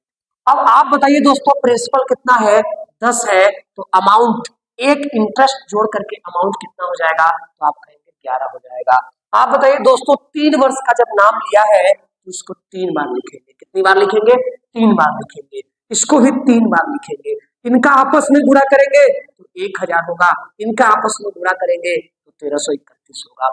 अब आप बताइए दोस्तों प्रिंसिपल कितना है? 10 है, तो अमाउंट एक इंटरेस्ट जोड़ करके अमाउंट कितना हो जाएगा? तो आप कहेंगे 11 हो जाएगा। आप बताइए दोस्तों 3 वर्ष का जब नाम लिया है तो इसको 3 बार लिखेंगे। कितनी बार लिखेंगे? 3 बार लिखेंगे। इसको भी 3 बार लिखेंगे। इनका आपस में गुणा करेंगे तो 1000 होगा, इनका आपस में गुणा करेंगे तो 1331 होगा।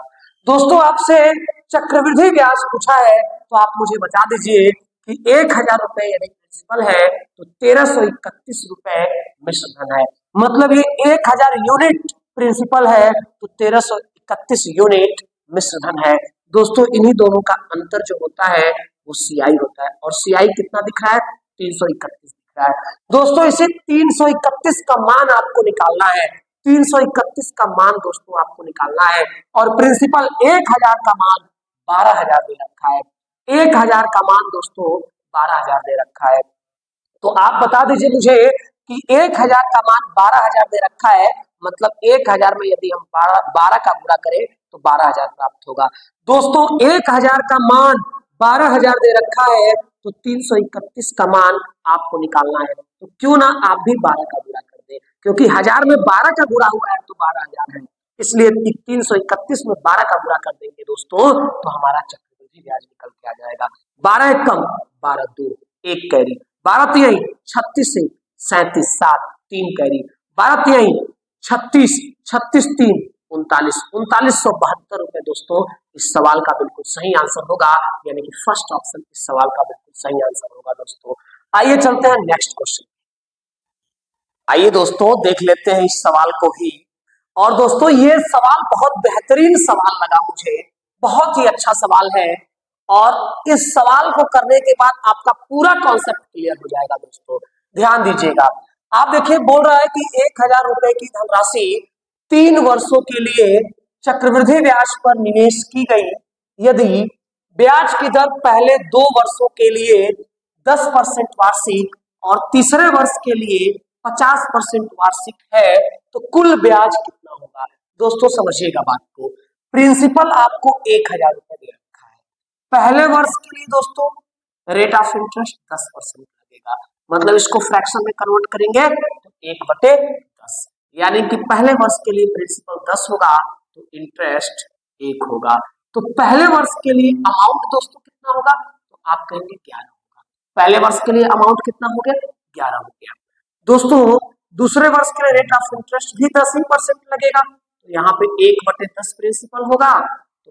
दोस्तों आपसे चक्रवृद्धि ब्याज पूछा है, तो आप मुझे बता दीजिए कि 1000 रुपए यदि प्रिंसिपल है तो 1331 रुपए मिश्र धन है। मतलब ये 1000 यूनिट प्रिंसिपल है तो 1331 यूनिट मिश्र धन है। दोस्तों इन्हीं दोनों का अंतर जो होता है वो सीआई होता है, और सीआई कितना दिख रहा है? 331 दिख रहा है। दोस्तों इसे 331 का मान आपको निकालना है। 331 का मान दोस्तों आपको निकालना है, और प्रिंसिपल 1000 का मान 12,000 दे रखा है। 1000 का मान दोस्तों 12,000 दे रखा है। तो आप बता दीजिए मुझे कि 1000 का मान 12,000 दे रखा है, मतलब 1000 में यदि हम 12 का गुणा करें तो 12,000 प्राप्त होगा। दोस्तों 1000 का मान 12,000 दे रखा है, तो 331 का मान आपको निकालना है। तो क्यों ना आप भी 12 का गुणा कर दें, क्योंकि 1000 में 12 का गुणा हुआ है तो 12,000 है, इसलिए 331 में 12 का गुणा कर देंगे दोस्तों, तो हमारा चक्रवृद्धि ब्याज निकल के आ जाएगा। 12 एकम 12 2 1 कैरी, 12 तिहाई 36 से 37 7 3 कैरी, 12 तिहाई 36 36 3 3972 दोस्तों इस सवाल का बिल्कुल सही आंसर होगा, यानी कि फर्स्ट ऑप्शन इस सवाल का बिल्कुल सही आंसर होगा दोस्तों। आइए चलते हैं नेक्स्ट क्वेश्चन। आइए दोस्तों देख लेते हैं इस सवाल को ही। और दोस्तों ये सवाल बहुत बेहतरीन सवाल लगा मुझे, बहुत ही अच्छा सवाल है, और इस सवाल को करने के बाद आपका पूरा कॉन्सेप्ट क्लियर हो जाएगा दोस्तों। ध्यान दीजिएगा, आप देखिए बोल रहा है कि 1000 रुपए की धनराशि 3 वर्षों के लिए चक्रवृद्धि ब्याज पर निवेश की गई। यदि ब्याज की दर पहले 2 वर्षों के लिए 10% वार्षिक और तीसरे वर्ष के लिए 50% वार्षिक है तो कुल ब्याज कितना होगा। दोस्तों समझिएगा बात को, प्रिंसिपल आपको 1000 रुपए दे रखा है, पहले वर्ष के लिए दोस्तों रेट ऑफ इंटरेस्ट 10% लगेगा, मतलब इसको फ्रैक्शन में कन्वर्ट करेंगे तो 1/10, यानी कि पहले वर्ष के लिए प्रिंसिपल 10 होगा तो इंटरेस्ट 1 होगा। तो पहले वर्ष के लिए अमाउंट दोस्तों कितना होगा, तो आप कहेंगे 11 होगा। पहले वर्ष के लिए अमाउंट कितना हो गया, 11 हो गया दोस्तों। दूसरे वर्ष के लिए रेट ऑफ इंटरेस्ट भी 10% लगेगा, तो यहाँ पे 1/10 प्रिंसिपल होगा तो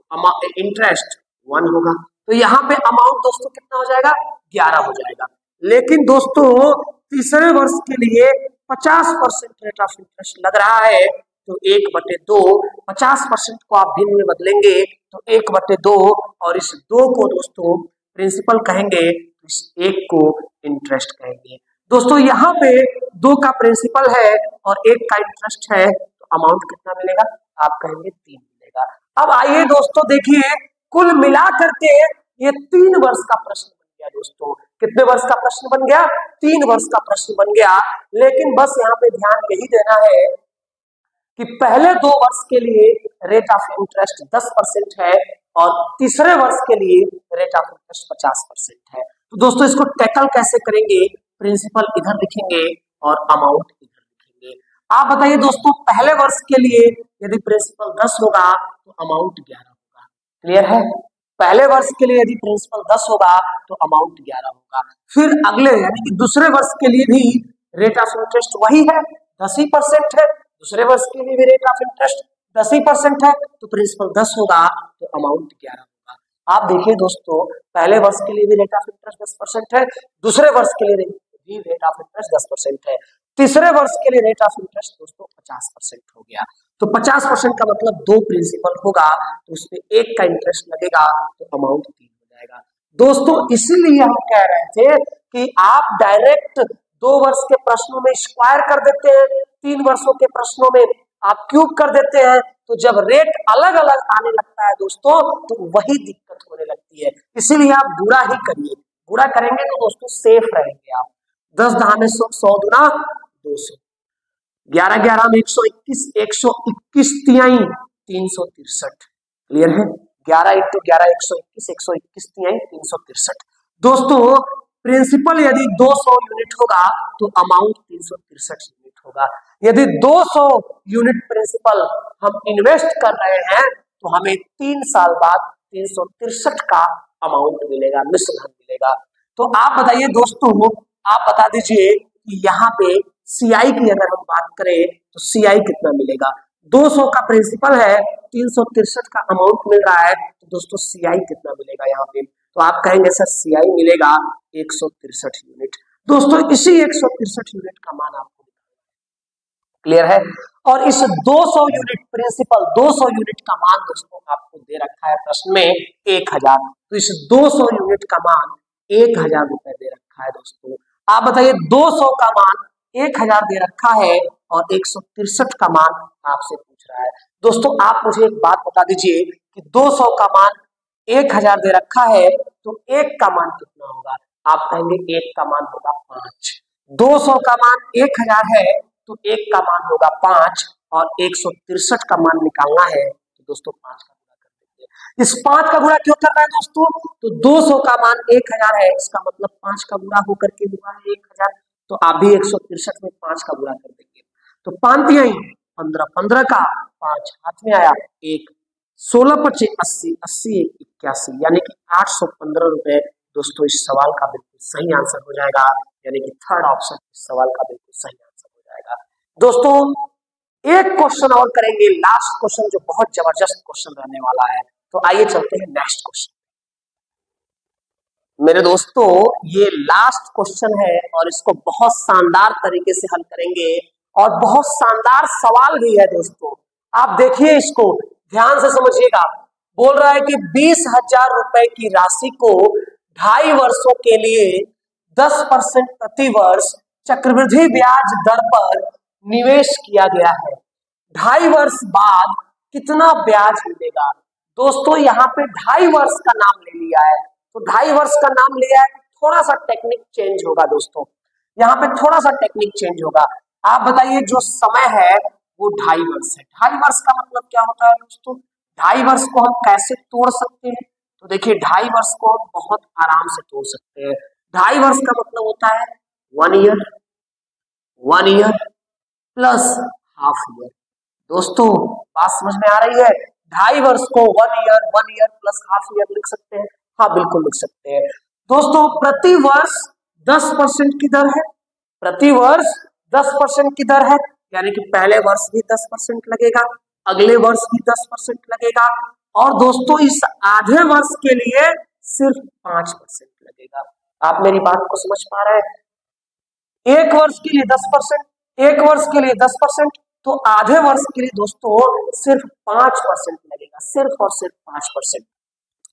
इंटरेस्ट 1 होगा, तो यहाँ पे अमाउंट दोस्तों कितना हो जाएगा, 11 हो जाएगा। लेकिन दोस्तों तीसरे वर्ष के लिए 50% रेट ऑफ इंटरेस्ट लग रहा है तो 1/2, 50% को आप भिन्न में बदलेंगे तो 1/2, और इस 2 को दोस्तों प्रिंसिपल कहेंगे, इस 1 को इंटरेस्ट कहेंगे। दोस्तों यहाँ पे 2 का प्रिंसिपल है और 1 का इंटरेस्ट है, तो अमाउंट कितना मिलेगा, आप कहेंगे 3 मिलेगा। अब आइए दोस्तों देखिए, कुल मिला करके ये 3 वर्ष का प्रश्न बन गया दोस्तों। कितने वर्ष का प्रश्न बन गया, 3 वर्ष का प्रश्न बन गया। लेकिन बस यहाँ पे ध्यान यही देना है कि पहले 2 वर्ष के लिए रेट ऑफ इंटरेस्ट 10% है और तीसरे वर्ष के लिए रेट ऑफ इंटरेस्ट 50% है। तो दोस्तों इसको टैकल कैसे करेंगे, प्रिंसिपल इधर लिखेंगे और अमाउंट इधर लिखेंगे। आप बताइए दोस्तों, पहले वर्ष के लिए यदि प्रिंसिपल 10 होगा तो अमाउंट 11 होगा। क्लियर है, पहले वर्ष के लिए यदि प्रिंसिपल 10 होगा तो अमाउंट 11 होगा। फिर अगले यानी कि दूसरे वर्ष के लिए भी रेट ऑफ इंटरेस्ट वही है, 10% है, दूसरे वर्ष के लिए भी रेट ऑफ इंटरेस्ट 10% है, तो प्रिंसिपल 10 होगा तो अमाउंट 11 होगा। आप देखिए दोस्तों, पहले वर्ष के लिए भी रेट ऑफ इंटरेस्ट 10% है, दूसरे वर्ष के लिए भी रेट ऑफ इंटरेस्ट 10% है, तीसरे वर्ष के लिए रेट ऑफ इंटरेस्ट दोस्तों 50% हो गया। तो 50% का मतलब 2 प्रिंसिपल होगा तो उसमें 1 का इंटरेस्ट लगेगा तो अमाउंट 3 हो जाएगा। दोस्तों इसीलिए हम कह रहे थे कि आप डायरेक्ट 2 वर्ष के प्रश्नों में स्क्वायर कर देते हैं, 3 वर्षों के प्रश्नों में आप क्यूब कर देते हैं, तो जब रेट अलग अलग आने लगता है दोस्तों तो वही दिक्कत होने लगती है। इसीलिए आप गुणा ही करिए, गुणा करेंगे तो दोस्तों सेफ रहेंगे आप। 10 दहा में 100, 100 दूना 200, 11 11 में 121, 121 तिहाई 363। क्लियर है, 11 × 11 121, 121 तिहाई 363। दोस्तों प्रिंसिपल यदि 200 यूनिट होगा तो अमाउंट 363 यूनिट होगा। यदि 200 यूनिट प्रिंसिपल हम इन्वेस्ट कर रहे हैं तो हमें 3 साल बाद 363 का अमाउंट मिलेगा, मिश्रण मिलेगा। तो आप बताइए दोस्तों, आप बता दीजिए कि यहाँ पे सीआई की अगर हम बात करें तो सीआई कितना मिलेगा। 200 का प्रिंसिपल है, 363 का अमाउंट मिल रहा है, तो दोस्तों सीआई कितना मिलेगा यहाँ पे, तो आप कहेंगे सर सीआई मिलेगा 163 यूनिट। दोस्तों इसी 163 यूनिट का मान आपको क्लियर है, और इस 200 यूनिट प्रिंसिपल 200 यूनिट का मान दोस्तों आपको दे रखा है प्रश्न में 1000, तो इस 200 यूनिट का मान 1000 रुपए दे रखा है दोस्तों। आप बताइए 200 का मान 1000 दे रखा है और 163 का मान आपसे पूछ रहा है। दोस्तों आप मुझे एक बात बता दीजिए कि 200 का मान 1000 दे रखा है तो 1 का मान कितना होगा। आप कहेंगे 1 का मान होगा 5। 200 का मान 1000 है तो 1 का मान होगा 5 और 163 का मान निकालना है तो दोस्तों 5 का गुणा कर देंगे। इस 5 का गुणा क्यों कर रहा है दोस्तों, तो 200 का मान 1000 है, इसका मतलब 5 का गुणा होकर के हुआ है 1000, तो आप भी 163 में 5 का गुणा कर देंगे तो 5 तिहाई 15, 15 का 5 हाथ में आया 1, 16 × 80, 80 × 81, यानी कि 815 रुपए दोस्तों इस सवाल का बिल्कुल सही आंसर हो जाएगा, यानी कि थर्ड ऑप्शन इस सवाल का बिल्कुल सही आंसर हो जाएगा। दोस्तों एक क्वेश्चन और करेंगे, लास्ट क्वेश्चन जो बहुत जबरदस्त क्वेश्चन रहने वाला है। तो आइए चलते हैं नेक्स्ट क्वेश्चन। मेरे दोस्तों ये लास्ट क्वेश्चन है और इसको बहुत शानदार तरीके से हल करेंगे और बहुत शानदार सवाल भी है दोस्तों। आप देखिए इसको ध्यान से समझिएगा। बोल रहा है कि 20,000 रुपए की राशि को 2.5 वर्षों के लिए 10% प्रति वर्ष चक्रवृद्धि ब्याज दर पर निवेश किया गया है। 2.5 वर्ष बाद कितना ब्याज मिलेगा? दोस्तों यहाँ पे 2.5 वर्ष का नाम ले लिया है, तो 2.5 वर्ष का नाम लिया है, थोड़ा सा टेक्निक चेंज होगा दोस्तों। यहाँ पे थोड़ा सा टेक्निक चेंज होगा। आप बताइए जो समय है वो 2.5 वर्ष है। 2.5 वर्ष का मतलब क्या होता है दोस्तों? 2.5 वर्ष को हम कैसे तोड़ सकते हैं? तो देखिए 2.5 वर्ष को हम बहुत आराम से तोड़ सकते हैं। 2.5 वर्ष का मतलब होता है 1 ईयर प्लस हाफ ईयर। दोस्तों बात समझ में आ रही है? 2.5 वर्ष को 1 ईयर प्लस हाफ ईयर लिख सकते हैं। हाँ बिल्कुल लिख सकते हैं। दोस्तों प्रति वर्ष 10% की दर है, प्रति वर्ष 10% की दर है, यानी कि पहले वर्ष भी 10% लगेगा, अगले वर्ष भी 10% लगेगा और दोस्तों इस आधे वर्ष के लिए सिर्फ 5% लगेगा। आप मेरी बात को समझ पा रहे हैं? एक वर्ष के लिए 10%, एक वर्ष के लिए 10%, तो आधे वर्ष के लिए दोस्तों सिर्फ 5% लगेगा, सिर्फ और सिर्फ 5%।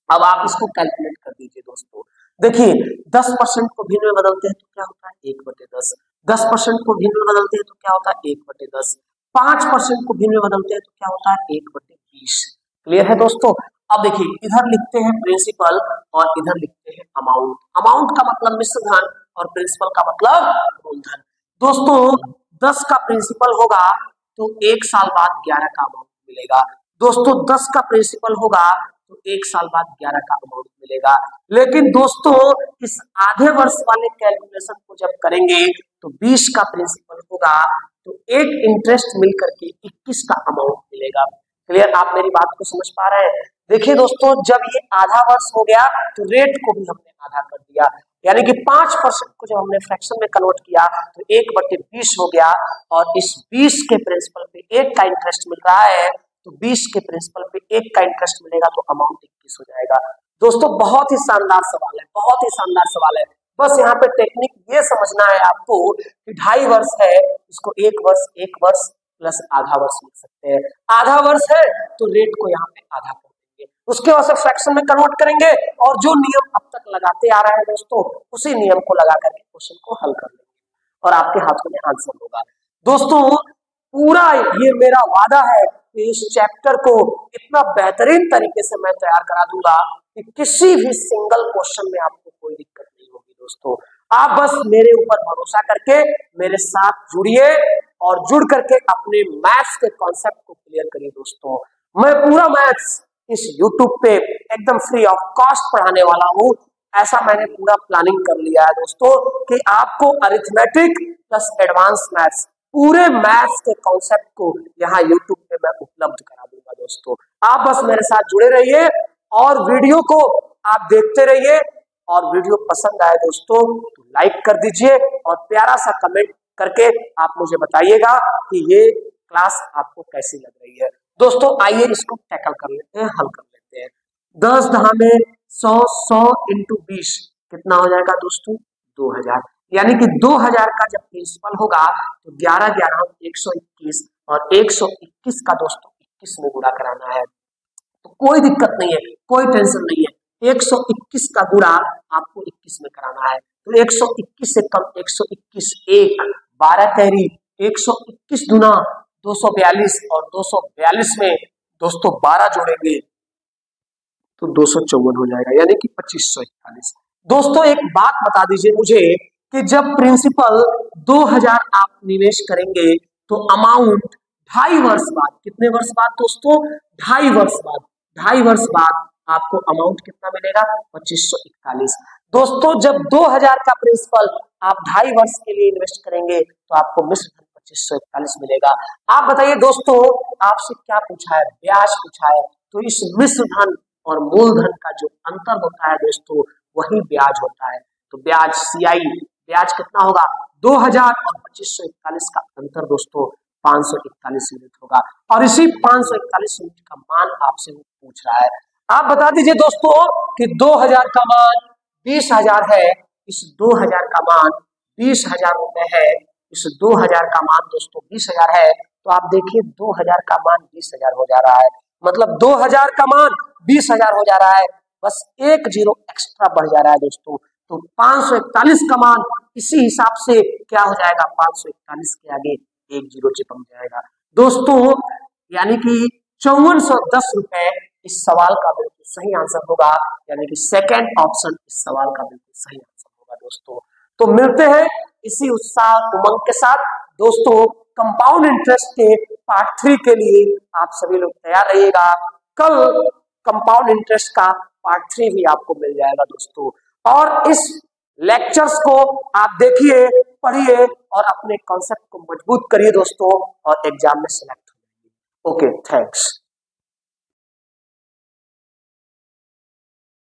अब आप इसको कैलकुलेट कर दीजिए दोस्तों। देखिए 10% को भिन्न में बदलते हैं तो क्या होता है 1/10, 10% को भिन्न में बदलते हैं तो क्या होता है 1/10, 5% को भिन्न में बदलते हैं तो क्या होता है 1/20। क्लियर है दोस्तों? अब देखिए इधर लिखते हैं प्रिंसिपल और इधर लिखते हैं अमाउंट। अमाउंट का मतलब मिश्र धन और प्रिंसिपल का मतलब मूलधन। दोस्तों 10 का प्रिंसिपल होगा तो 1 साल बाद 11 का अमाउंट मिलेगा। दोस्तों 10 का प्रिंसिपल होगा तो 1 साल बाद 11 का अमाउंट मिलेगा। लेकिन दोस्तों इस आधे वर्ष वाले कैलकुलेशन को जब करेंगे तो 20 का प्रिंसिपल होगा तो एक इंटरेस्ट मिलकर के 21 का अमाउंट मिलेगा। क्लियर? आप मेरी बात को समझ पा रहे हैं? देखिए दोस्तों जब ये आधा वर्ष हो गया तो रेट को भी हमने आधा कर दिया, यानी कि 5% को जब हमने फ्रैक्शन में कन्वर्ट किया तो 1/20 हो गया और इस 20 के प्रिंसिपल पे 1 का इंटरेस्ट मिल रहा है तो 20 के प्रिंसिपल पे 1 का इंटरेस्ट मिलेगा तो अमाउंट 21 हो जाएगा। दोस्तों बहुत ही शानदार सवाल है, बहुत ही शानदार सवाल है। बस यहाँ पे टेक्निक ये समझना है आपको कि 2.5 वर्ष है, इसको 1 वर्ष प्लस आधा वर्ष लिख सकते हैं। आधा वर्ष है तो रेट को यहाँ पे आधा कर देंगे, उसके बाद से फ्रैक्शन में कन्वर्ट करेंगे और जो नियम अब तक लगाते आ रहे हैं दोस्तों उसी नियम को लगा करके क्वेश्चन को हल कर लेंगे और आपके हाथों में आंसर होगा। दोस्तों पूरा ये मेरा वादा है कि इस चैप्टर को इतना बेहतरीन तरीके से मैं तैयार करा दूंगा कि किसी भी सिंगल क्वेश्चन में आपको कोई दिक्कत नहीं होगी। दोस्तों आप बस मेरे ऊपर भरोसा करके मेरे साथ जुड़िए और जुड़ करके अपने मैथ्स के कॉन्सेप्ट को क्लियर करिए। दोस्तों मैं पूरा मैथ्स इस YouTube पे एकदम फ्री ऑफ कॉस्ट पढ़ाने वाला हूँ। ऐसा मैंने पूरा प्लानिंग कर लिया है दोस्तों कि आपको अरिथमेटिक प्लस एडवांस मैथ्स पूरे मैथ्स के कॉन्सेप्ट को यहाँ YouTube पे मैं उपलब्ध करा दूंगा। दोस्तों आप बस मेरे साथ जुड़े रहिए और वीडियो को आप देखते रहिए और वीडियो पसंद आए दोस्तों तो लाइक कर दीजिए और प्यारा सा कमेंट करके आप मुझे बताइएगा कि ये क्लास आपको कैसी लग रही है। दोस्तों आइए इसको टैकल कर लेते हैं, हल कर लेते हैं। 10 10 में 100, 100 × 20 कितना हो जाएगा दोस्तों 2000, यानी कि 2000 का जब प्रिंसिपल होगा तो 11 11 121 और 121 का दोस्तों 21 में गुणा कराना है। तो कोई दिक्कत नहीं है, कोई टेंशन नहीं है। 121 का गुणा आपको 21 में कराना है तो 121 से कम 121 1 12 कैरी 121 गुना 242 और 242 में दोस्तों 12 जोड़ेंगे तो 254 हो जाएगा, यानी कि 2541। दोस्तों एक बात बता दीजिए मुझे कि जब प्रिंसिपल 2000 आप निवेश करेंगे तो अमाउंट 2.5 वर्ष बाद, कितने वर्ष बाद दोस्तों 2.5 वर्ष बाद, 2.5 वर्ष बाद आपको अमाउंट कितना मिलेगा 2541। दोस्तों जब 2000 का प्रिंसिपल आप 2.5 वर्ष के लिए इन्वेस्ट करेंगे तो आपको मिश्र धन 2541 मिलेगा। आप बताइए दोस्तों आपसे क्या पूछा है, ब्याज पूछा है, तो इस मिश्र धन और मूलधन का जो अंतर होता है दोस्तों वही ब्याज होता है। तो ब्याज CI ब्याज कितना होगा 2000 और 2541 का अंतर दोस्तों 541 यूनिट होगा। और इसी 541 यूनिट का मान आपसे वो पूछ रहा है। आप बता दीजिए दोस्तों कि 2000 का मान 20,000 है, इस 2000 का मान 20,000 रुपए है, इस 2000 का मान दोस्तों 20,000 है, तो आप देखिए 2000 का मान 20,000 हो जा रहा है, मतलब 2000 का मान 20,000 हो जा रहा है, बस एक जीरो एक्स्ट्रा बढ़ जा रहा है दोस्तों। तो 541 का मान इसी हिसाब से क्या हो जाएगा, 541 के आगे एक जीरो चिपक जाएगा दोस्तों, यानी कि 5410 रुपए इस सवाल का बिल्कुल सही आंसर होगा, यानी कि सेकंड ऑप्शन इस सवाल का बिल्कुल सही आंसर होगा दोस्तों। तो मिलते हैं इसी उत्साह उमंग के साथ दोस्तों, कंपाउंड इंटरेस्ट के पार्ट 3 के लिए आप सभी लोग तैयार रहिएगा। कल कंपाउंड इंटरेस्ट का पार्ट 3 भी आपको मिल जाएगा दोस्तों, और इस लेक्चर्स को आप देखिए, पढ़िए और अपने कॉन्सेप्ट को मजबूत करिए दोस्तों, और एग्जाम में सिलेक्ट होंगे। Okay, thanks.